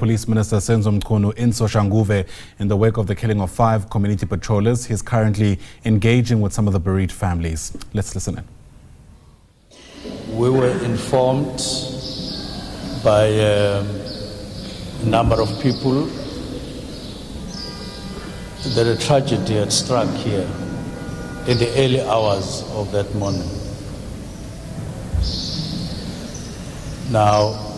Police Minister Senzo Mchunu in Soshanguve in the wake of the killing of 5 community patrollers. He's currently engaging with some of the bereaved families. Let's listen in. We were informed by a number of people that a tragedy had struck here in the early hours of that morning. Now,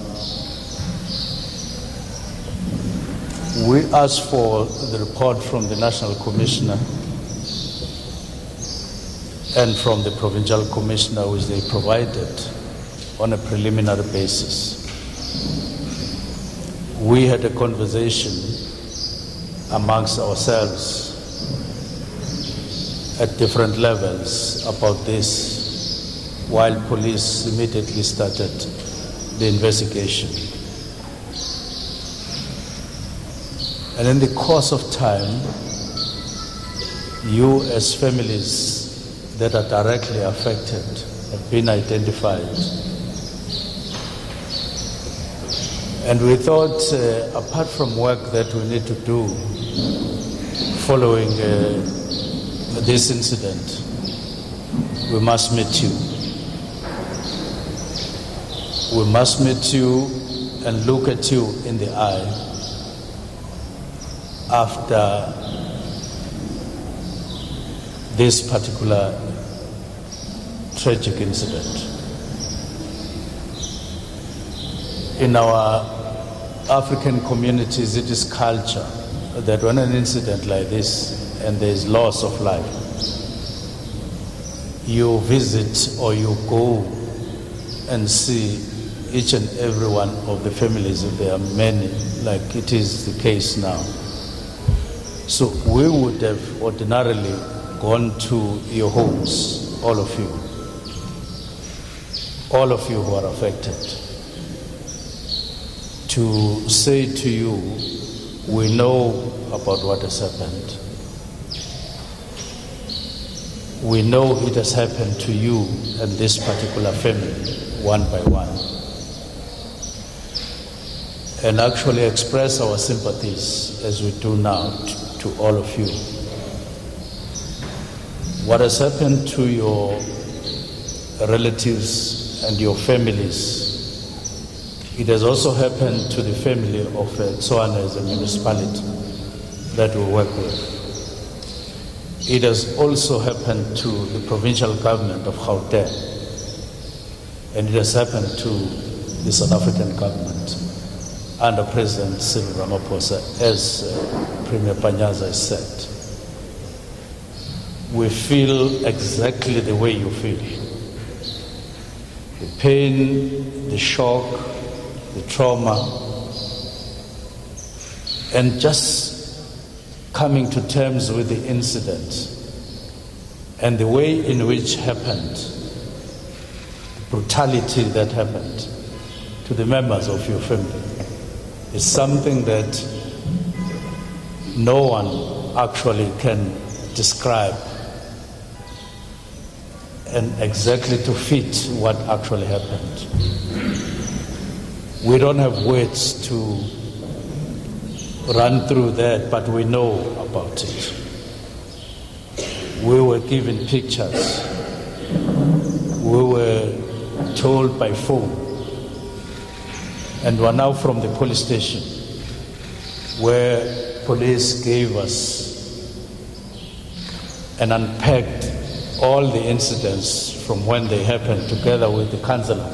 we asked for the report from the National Commissioner and from the Provincial Commissioner, which they provided on a preliminary basis. We had a conversation amongst ourselves at different levels about this, while police immediately started the investigation. And in the course of time, you as families that are directly affected have been identified. And we thought, apart from work that we need to do following this incident, we must meet you. We must meet you and look at you in the eye after this particular tragic incident. In our African communities, it is culture that when an incident like this and there is loss of life, you visit or you go and see each and every one of the families, if there are many, like it is the case now. So we would have ordinarily gone to your homes, all of you who are affected, to say to you, we know about what has happened. We know it has happened to you and this particular family, one by one. And actually express our sympathies, as we do now, to all of you. What has happened to your relatives and your families, it has also happened to the family of Tswana as a municipality that we work with. It has also happened to the provincial government of Gauteng, and it has happened to the South African government under President Cyril Ramaphosa, as Premier Panyaza has said. We feel exactly the way you feel. The pain, the shock, the trauma, and just coming to terms with the incident and the way in which happened, the brutality that happened to the members of your family is something that no one actually can describe and exactly to fit what actually happened. We don't have words to run through that, but we know about it. We were given pictures. We were told by phone. And we're now from the police station, where police gave us and unpacked all the incidents from when they happened, together with the councillor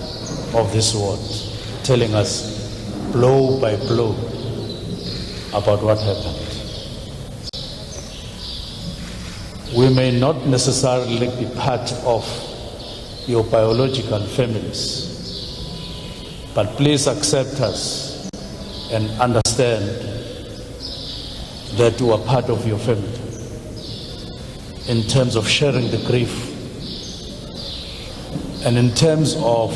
of this ward, telling us blow by blow about what happened. We may not necessarily be part of your biological families, but please accept us and understand that you are part of your family in terms of sharing the grief and in terms of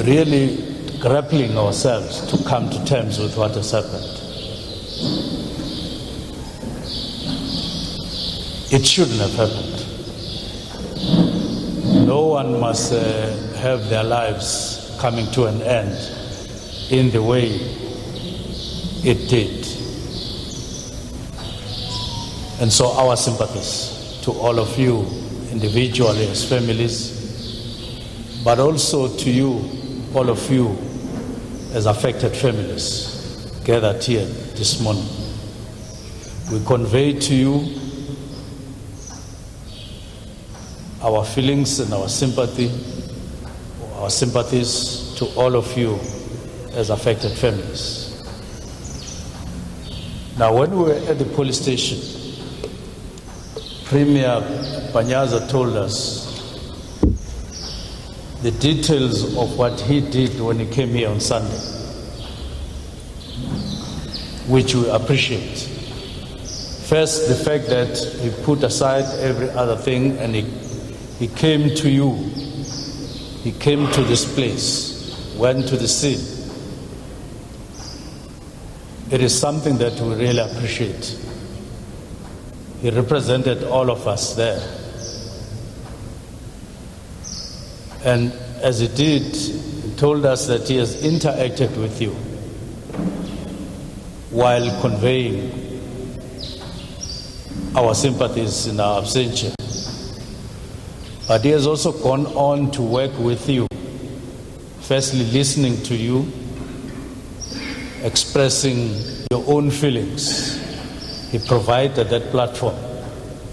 really grappling ourselves to come to terms with what has happened. It shouldn't have happened. No one must have their lives coming to an end in the way it did. And so our sympathies to all of you individually as families, but also to you, all of you as affected families gathered here this morning. We convey to you our feelings and our sympathy, our sympathies to all of you as affected families. Now, when we were at the police station, Premier Panyaza told us the details of what he did when he came here on Sunday, which we appreciate. First, the fact that he put aside every other thing and he came to you. He came to this place, went to the scene. It is something that we really appreciate. He represented all of us there. And as he did, he told us that he has interacted with you while conveying our sympathies in our absentia. But he has also gone on to work with you, firstly listening to you, expressing your own feelings. He provided that platform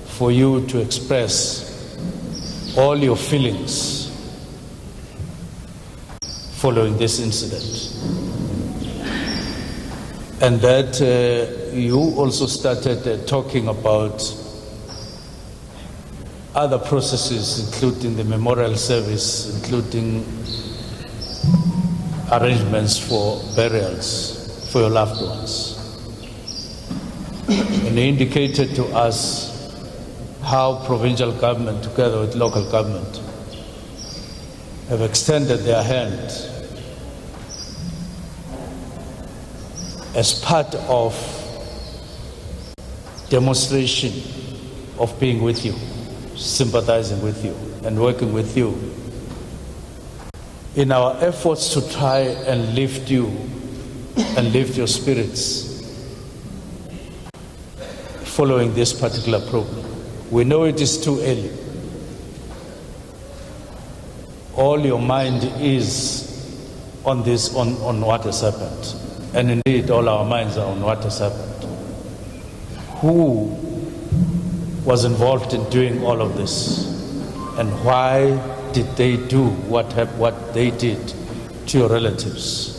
for you to express all your feelings following this incident. And that you also started talking about other processes, including the memorial service, including arrangements for burials for your loved ones. And he indicated to us how provincial government, together with local government, have extended their hand as part of demonstration of being with you, sympathizing with you, and working with you in our efforts to try and lift you and lift your spirits following this particular problem. We know it is too early. All your mind is on this, on what has happened. And indeed, all our minds are on what has happened. Who was involved in doing all of this? And why did they do what they did to your relatives?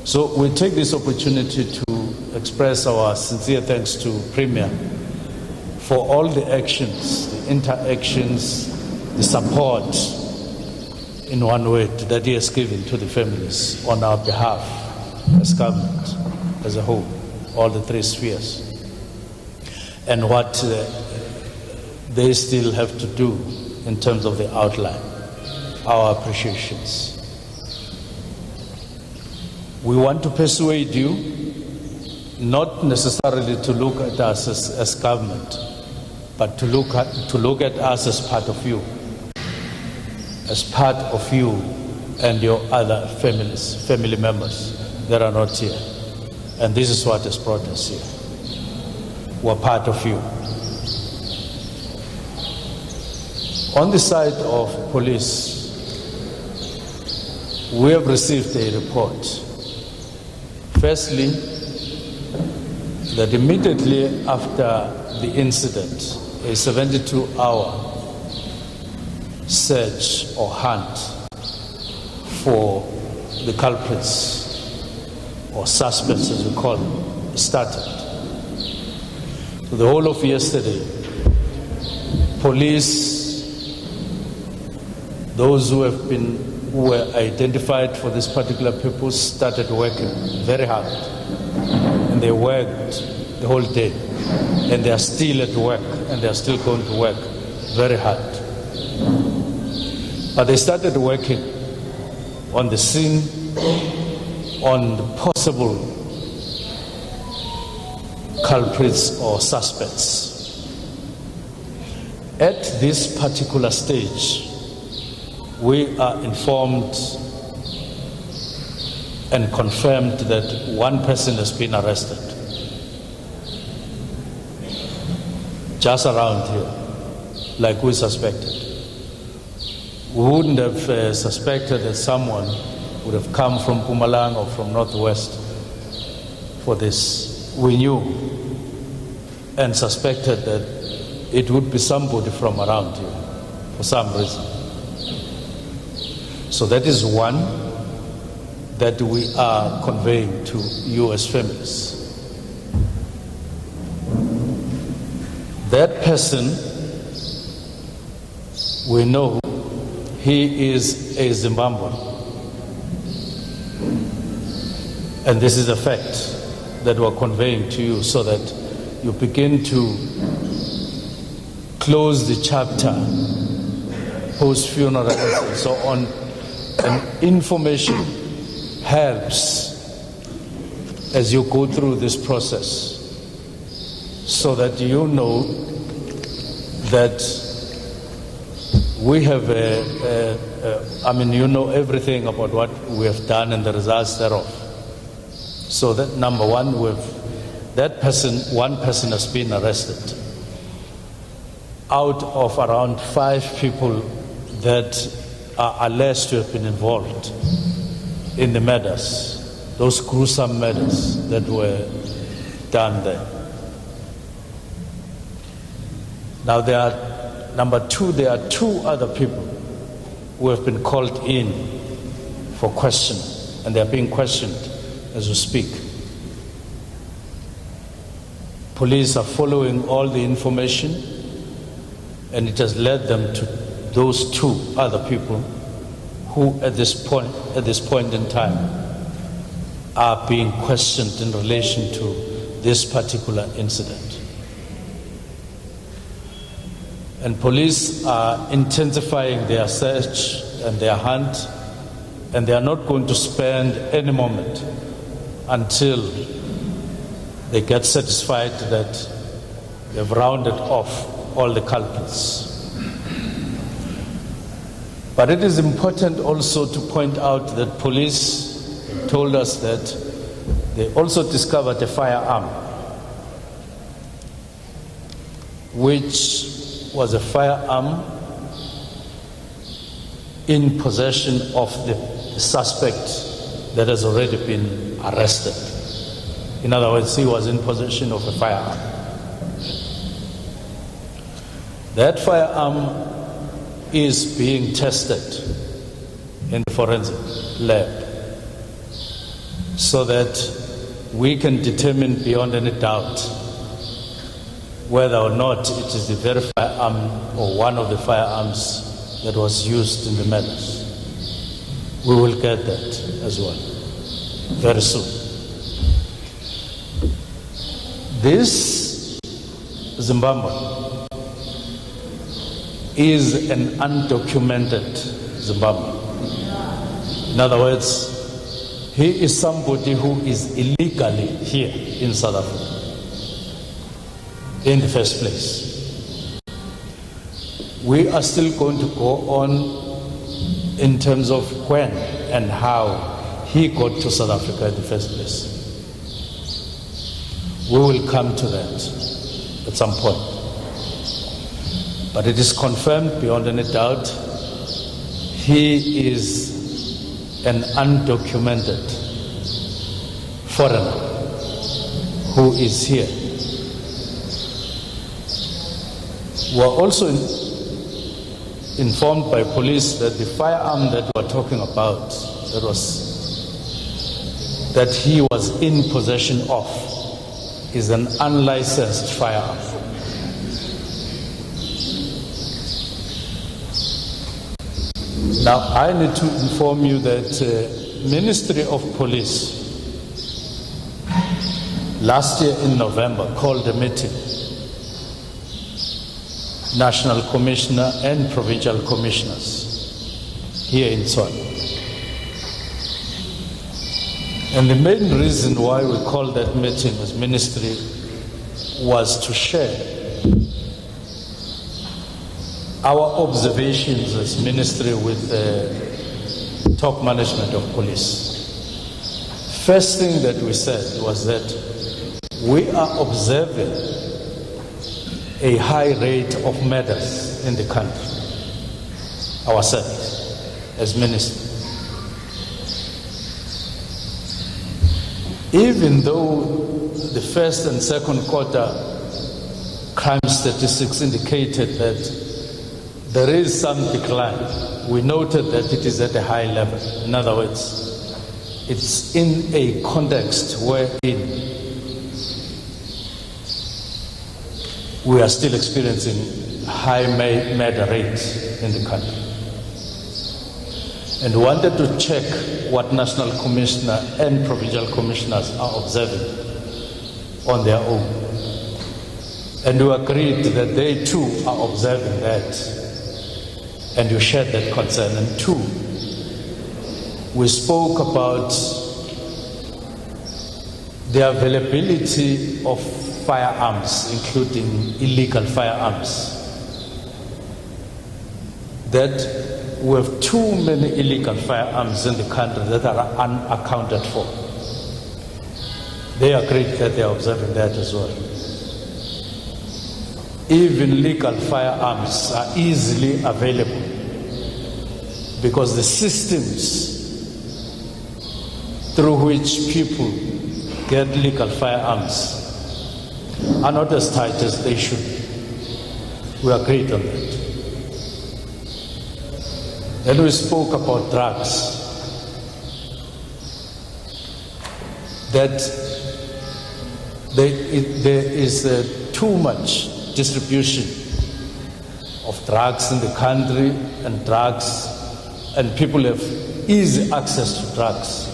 So we take this opportunity to express our sincere thanks to Premier for all the actions, the interactions, the support, in one word, that he has given to the families on our behalf as government as a whole, all the three spheres, and what they still have to do in terms of the outline, our appreciations. We want to persuade you not necessarily to look at us as government, but to look at us as part of you, and your other family members that are not here. And this is what has brought us here. We're part of you. On the side of police, we have received a report. Firstly, that immediately after the incident, a 72-hour search or hunt for the culprits or suspects, as we call them, started. So the whole of yesterday, police, those who were identified for this particular purpose, started working very hard, and they worked the whole day, and they are still at work, and they are still going to work very hard. But they started working on the scene, on the possible culprits or suspects. At this particular stage, we are informed and confirmed that one person has been arrested just around here, like we suspected. We wouldn't have suspected that someone would have come from Mpumalanga or from Northwest for this. We knew and suspected that it would be somebody from around here for some reason. So that is one that we are conveying to you as families. That person, we know he is a Zimbabwean. And this is a fact that we're conveying to you so that you begin to close the chapter post-funeral and so on. And information helps as you go through this process so that you know that we have you know everything about what we have done and the results thereof. So that number one, one person has been arrested out of around 5 people that are alleged to have been involved in the murders, those gruesome murders that were done there. Now number two, there are 2 other people who have been called in for question, and they are being questioned as we speak. Police are following all the information, and it has led them to those 2 other people who at this point in time are being questioned in relation to this particular incident. And police are intensifying their search and their hunt, and they are not going to spend any moment until they get satisfied that they've rounded off all the culprits. But it is important also to point out that police told us that they also discovered a firearm, which was a firearm in possession of the suspect that has already been arrested. In other words, he was in possession of a firearm. That firearm is being tested in the forensic lab so that we can determine beyond any doubt whether or not it is the very firearm or one of the firearms that was used in the murders. We will get that as well very soon. This Zimbabwean is an undocumented Zimbabwean. In other words, he is somebody who is illegally here in South Africa in the first place. We are still going to go on in terms of when and how he got to South Africa in the first place. We will come to that at some point. But it is confirmed beyond any doubt he is an undocumented foreigner who is here. We are also informed by police that the firearm that we are talking about, that he was in possession of, is an unlicensed firearm. Now, I need to inform you that Ministry of Police last year in November called a meeting, National Commissioner and Provincial Commissioners here in Tswana. And the main reason why we called that meeting as ministry was to share our observations as ministry with the top management of police. first thing that we said was that we are observing a high rate of murders in the country, ourselves, as minister. Even though the first and second quarter crime statistics indicated that there is some decline, we noted that it is at a high level. In other words, it's in a context wherein we are still experiencing high murder rates in the country. And wanted to check what National Commissioner and Provincial Commissioners are observing on their own. And we agreed that they too are observing that. And you shared that concern. And two, we spoke about the availability of firearms, including illegal firearms. That we have too many illegal firearms in the country that are unaccounted for. They agreed that they are observing that as well. Even legal firearms are easily available because the systems through which people get legal firearms are not as tight as they should. We agreed on that. Then we spoke about drugs. That there is too much distribution of drugs in the country, and people have easy access to drugs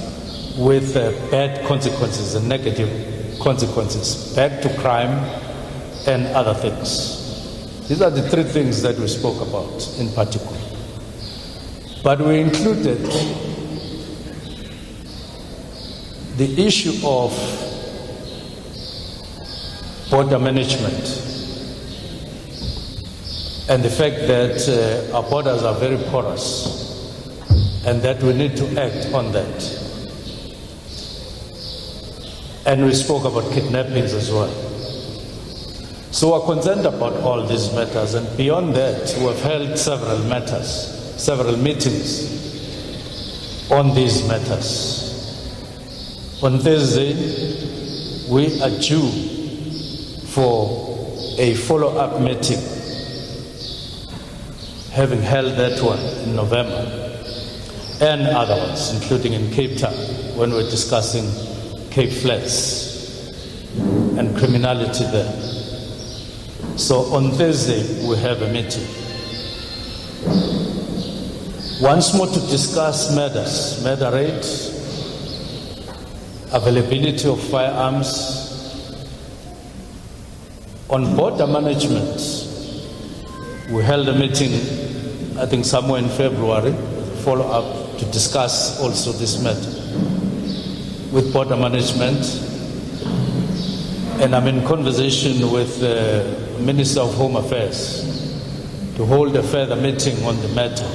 with bad consequences and negative consequences, back to crime and other things. These are the three things that we spoke about in particular. But we included the issue of border management and the fact that our borders are very porous and that we need to act on that. And we spoke about kidnappings as well. So we're concerned about all these matters, and beyond that, we have held several meetings on these matters. On Thursday, we are due for a follow-up meeting, having held that one in November, and other ones, including in Cape Town, when we're discussing Cape Flats and criminality there. So on Thursday, we have a meeting. Once more to discuss murders, murder rate, availability of firearms. On border management, we held a meeting, I think somewhere in February, follow-up to discuss also this matter with border management. And I'm in conversation with the Minister of Home Affairs to hold a further meeting on the matter,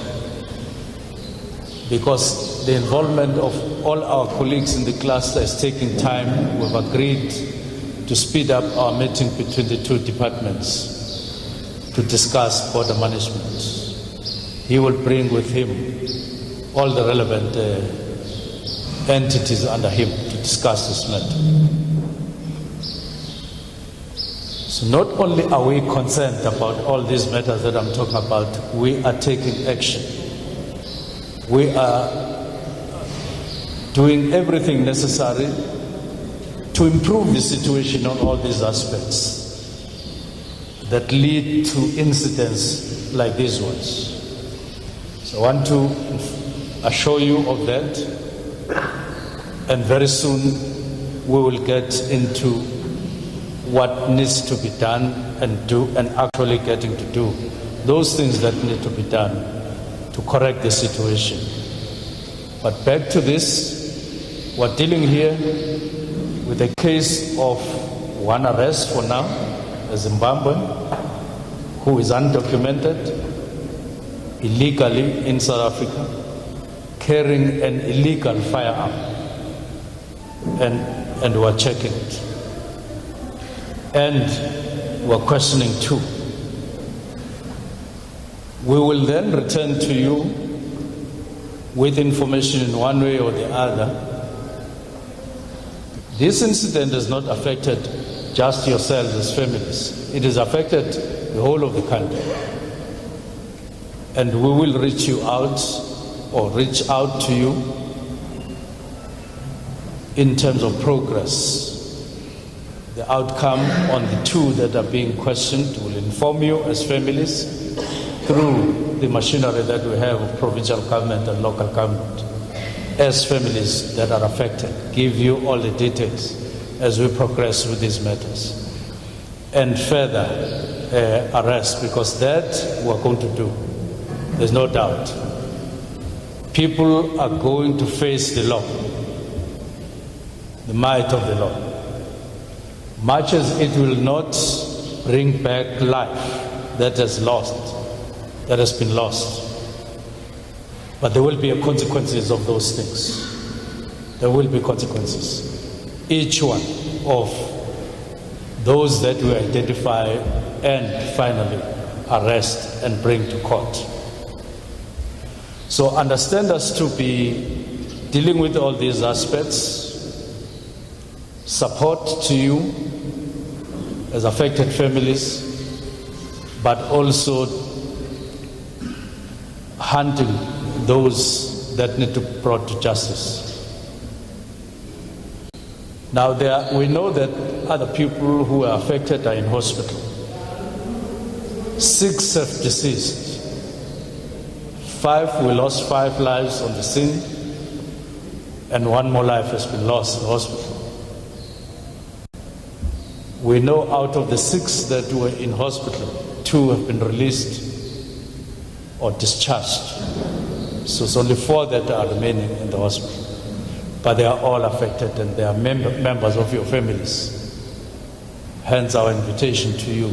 because the involvement of all our colleagues in the cluster is taking time. We've agreed to speed up our meeting between the two departments to discuss border management. He will bring with him all the relevant entities under him to discuss this matter. So not only are we concerned about all these matters that I'm talking about, we are taking action. We are doing everything necessary to improve the situation on all these aspects that lead to incidents like these ones. So I want to assure you of that, and very soon we will get into what needs to be done and actually getting to do those things that need to be done to correct the situation. But back to this, we're dealing here with a case of one arrest for now, a Zimbabwean who is undocumented, illegally in South Africa, carrying an illegal firearm. and we're checking it. And we're questioning too. We will then return to you with information in one way or the other. This incident has not affected just yourselves as families. It has affected the whole of the country. And we will reach you out or reach out to you in terms of progress. The outcome on the two that are being questioned will inform you as families through the machinery that we have of provincial government and local government. As families that are affected, give you all the details as we progress with these matters. And further arrest, because that we're going to do. There's no doubt. People are going to face the law, the might of the law. Much as it will not bring back life that has been lost. But there will be consequences of those things. There will be consequences. Each one of those that we identify and finally arrest and bring to court. So understand us to be dealing with all these aspects, support to you as affected families, but also hunting those that need to be brought to justice. Now, we know that other people who are affected are in hospital. 6 have deceased. 5, we lost 5 lives on the scene, and 1 more life has been lost in the hospital. We know out of the 6 that were in hospital, 2 have been released or discharged. So it's only 4 that are remaining in the hospital. But they are all affected and they are members of your families. Hence our invitation to you,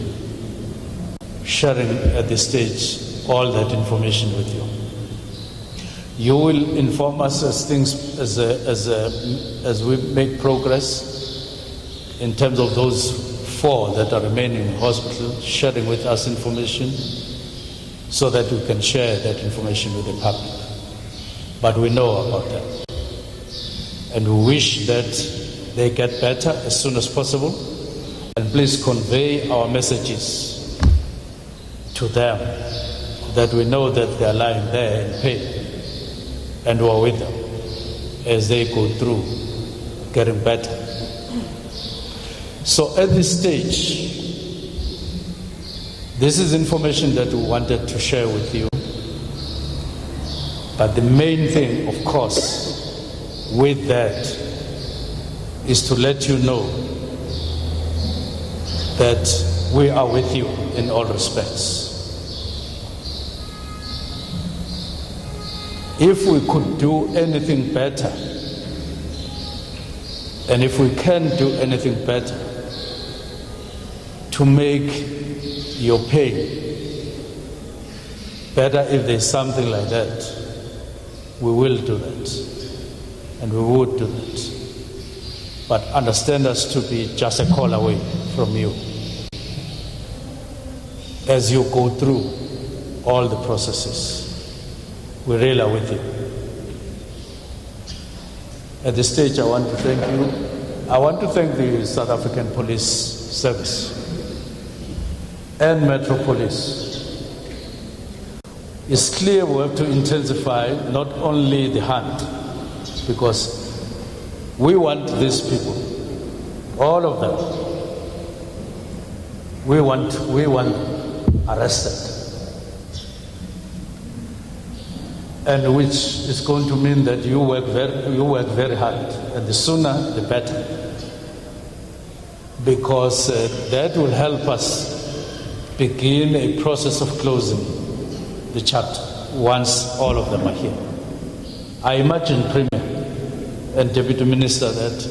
sharing at this stage all that information with you. You will inform us as things as we make progress in terms of those 4 that are remaining in hospital, sharing with us information so that we can share that information with the public. But we know about that. And we wish that they get better as soon as possible. And please convey our messages to them that we know that they are lying there in pain and we are with them as they go through getting better. So at this stage, this is information that we wanted to share with you. But the main thing, of course, with that is to let you know that we are with you in all respects. If we could do anything better, and if we can do anything better to make your pain better, if there's something like that, we will do that. And we would do that. But understand us to be just a call away from you as you go through all the processes. We really are with you. At this stage, I want to thank you. I want to thank the South African Police Service and Metro Police. It's clear we have to intensify not only the hunt, because we want these people, all of them, we want arrested. And which is going to mean that you work very hard, and the sooner the better, because that will help us begin a process of closing the chapter once all of them are here. I imagine, Premier and Deputy Minister, that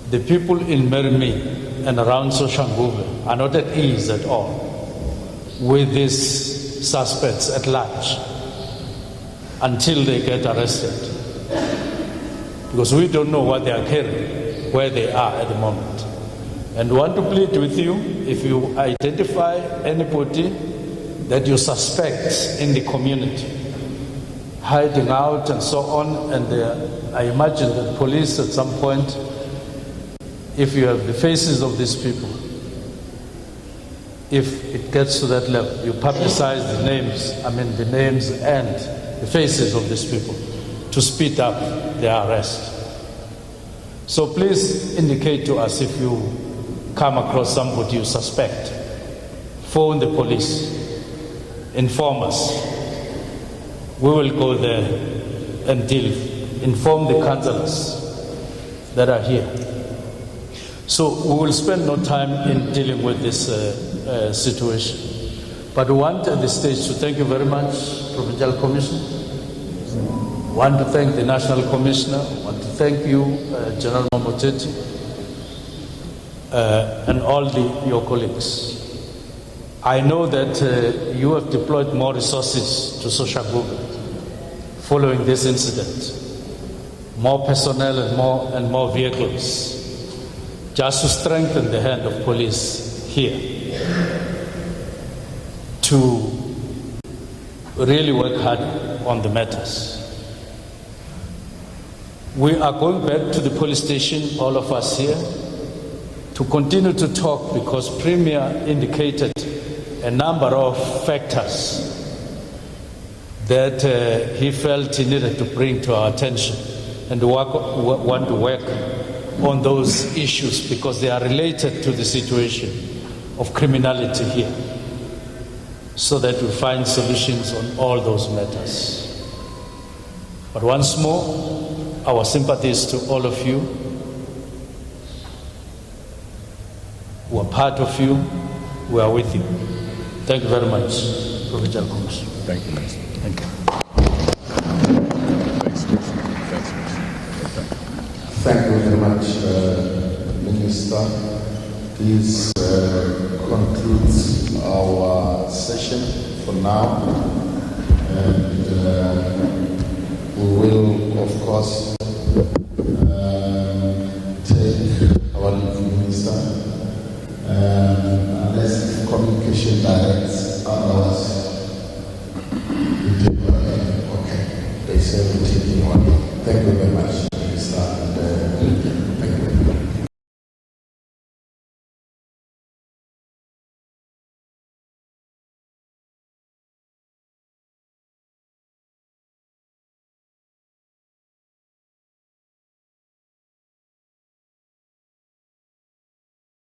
the people in Merimi and around Soshanguve are not at ease at all with these suspects at large until they get arrested. because we don't know what they are carrying, where they are at the moment. And want to plead with you, if you identify anybody that you suspect in the community, hiding out and so on, and I imagine that police at some point, if you have the faces of these people, if it gets to that level, you publicize the names and the faces of these people to speed up their arrest. So please indicate to us if you come across somebody you suspect. Phone the police, inform us. We will go there and inform the councillors that are here. So we will spend no time in dealing with this situation. But we want at this stage to thank you very much, Provincial Commissioner. We want to thank the National Commissioner. We want to thank you, General Mamoteti, and all your colleagues. I know that you have deployed more resources to Soshanguve following this incident, more personnel and more vehicles, just to strengthen the hand of police here to really work hard on the matters. We are going back to the police station, all of us here, to continue to talk, because Premier indicated a number of factors that he felt he needed to bring to our attention, and want to work on those issues because they are related to the situation of criminality here, so that we find solutions on all those matters. But once more, our sympathies to all of you who are part of you, we are with you. Thank you very much, Provincial Commissioner. Thank you, Minister. Thank you. Thank you very much, Minister. This concludes our session for now, and we will, of course, take our leave, Minister, unless communication directs otherwise. Okay, they say we're taking one. Thank you very much.